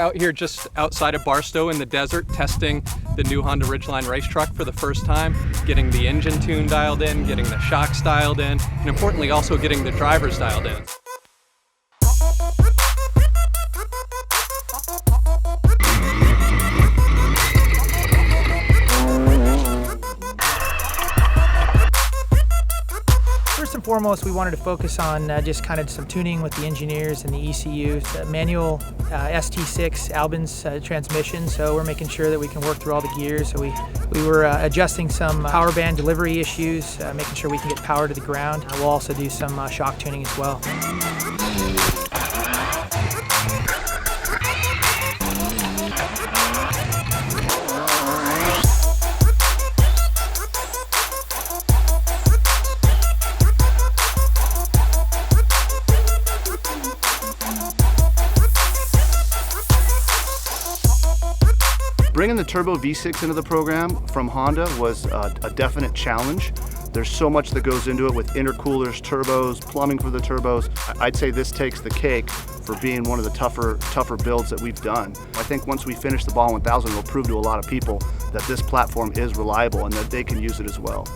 out here just outside of Barstow in the desert testing the new Honda Ridgeline race truck for the first time, getting the engine tune dialed in, getting the shocks dialed in, and importantly also getting the drivers dialed in. First and foremost, we wanted to focus on just kind of some tuning with the engineers and the ECU. It's a manual ST6 Albin's transmission, so we're making sure that we can work through all the gears. So we were adjusting some power band delivery issues, making sure we can get power to the ground. We'll also do some shock tuning as well. Bringing the turbo V6 into the program from Honda was a definite challenge. There's so much that goes into it with intercoolers, turbos, plumbing for the turbos. I'd say this takes the cake for being one of the tougher builds that we've done. I think once we finish the Baja 1000, it'll prove to a lot of people that this platform is reliable and that they can use it as well.